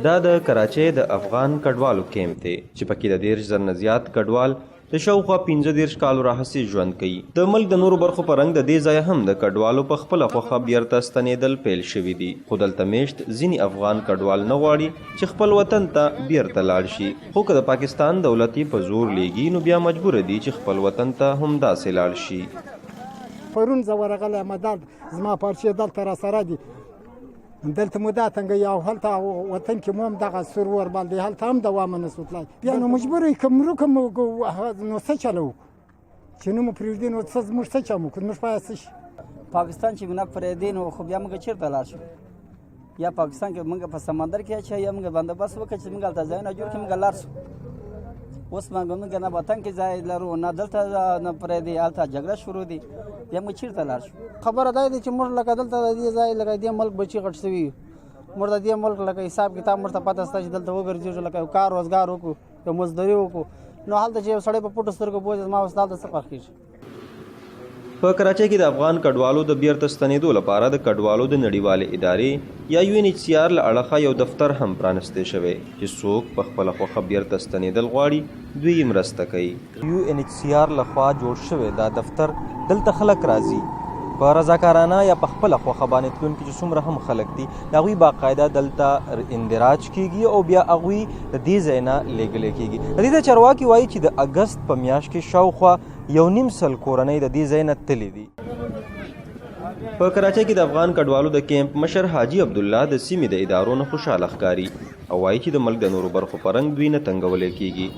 دا د کراچۍ د افغان کډوالو کیمپ دی چې پکې د 10 زره نه زیات کډوال د شاوخوا 15 کالو راهیسې ژوند کوي. د ملک د نورو برخو په رنګ د دې ځایه هم د کډوالو په خپله خوښه بیرته ستنېدل پیل شوي دي، خو دلته میشت ځینې افغان کډوال نه غواړي چې خپل وطن ته بیرته لاړ شي، خو که د پاکستان دولت یې په زور لیږي نو بیا مجبوره دي چې خپل وطن ته همداسې لاړ شي. پرون زه ورغلی مدد زما پارچې دلته راسره دي، دلته مو دا تنګوي او هلته وطن کې مو هم دغه سور ور باندې هلته هم دوامه نسو تلای، بیا نو مجبور یو که مرو که نو څه چلو چې نو مو پرېږدي نو څه زموږ څه چم وکړو، موږ باید څه شي. پاکستان چې موږ پرېږدي نو خو بیا موږ چېرته لاړ شو؟ یا پاکستان کې موږ په سمندر کې اچوي یا موږ بندوبست وکړو چې موږ هلته ځایونه جوړ کړو موږ لاړ شو. اوس موږ نه وطن کې ځای لرو نه دلته نه پرېږدي، هلته جګړه شروع دي، بیا موږ چېرته لاړ شو؟ خبره دا ده چې موږ لکه دلته د دې ځای لکه دې ملک بچي غټ شوي موږ د دې ملک لکه حساب کتاب موږ ته پته شته چې دلته وګرځېږو لکه کار روزګار وکړو یو مزدوري وکړو، نو هلته چې یو سړی په پټو سترګو بوځي زما اوس دلته څه فرق کېږي. په کراچۍ کې د افغان کډوالو د بیرته ستنېدو لپاره د کډوالو د نړیوالې ادارې یا UNHCR له اړخه یو دفتر هم پرانستی شوی چې څوک په خپله خوښه بیرته ستنېدل غواړي دوی یې مرسته کوي. UNHCR لخوا جوړ شوی دا دفتر دلته خلک راځي په رضاکارانه یا په خپله خوښه باندې تلونکي چې څومره هم خلک دي د هغوی باقاعده دلته اندراج کیږي او بیا هغوی د دې ځای نه لیږلی کیږي. د دې ته چارواکي وایي چې د اګست په میاشت کې شاوخوا 1.5 کورنۍ د دې ځای نه تللي دي. په کراچۍ کې د افغان کډوالو د کیمپ مشر حاجي عبدالله د سیمې د ادارو نه خوشحاله ښکاري او وایي چې د ملک د نورو برخو په رنګ دوی نه تنګولی کیږي،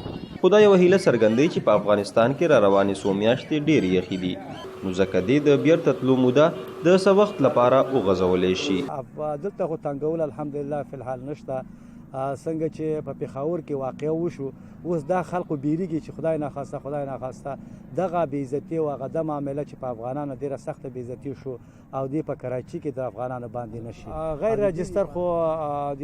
خو دا یوه هیله څرګندوي چې په افغانستان کې را روانې څو میاشتې ډېرې یخې دي، نو ځکه دې د بیرته تلو موده د څه وخت لپاره وغځولی شي. دلته خو تنګول الحمدلله فی الحال نشته، څنګه چې په پېښور کې واقعه وشو اوس دا خلکو بیریږي چې خدای ناخواسته دغه بېعزتي او هغه د معامله چې په افغانانو ډېره سخته بېعزتي شو او دې په کراچي کې د افغانانو باندې نشي. غیر رجسټر خو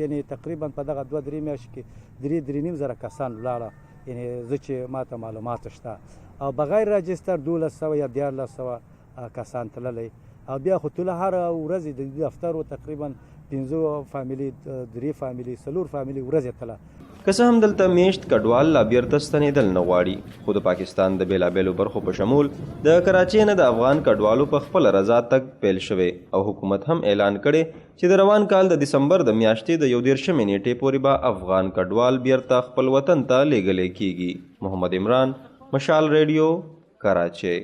یعنی تقریبا په دغه 2-3 میاشتې کې 3.5 زره کسان ولاړه، یعنی زه چې ماته معلومات شته، او بغیر رجسټر 1200 یا 1400 کسان تللی، او بیا خو ټوله هر ورځ د دفترو تقریبا 5 فامیلي 3 فامیلي 4 فامیلي ورځې تله. که څه هم دلته میشت کډوال لا بیرته ستنېدل نه غواړي، خو د پاکستان د بېلابېلو برخو په شمول د کراچۍ نه د افغان کډوالو په خپله رضا تګ پیل شوی او حکومت هم اعلان کړی چې د روان کال د دسمبر د میاشتې د 11 نیټې پورې به افغان کډوال بیرته خپل وطن ته لیږلی کیږي. محمد عمران، مشال ریډیو، کراچۍ.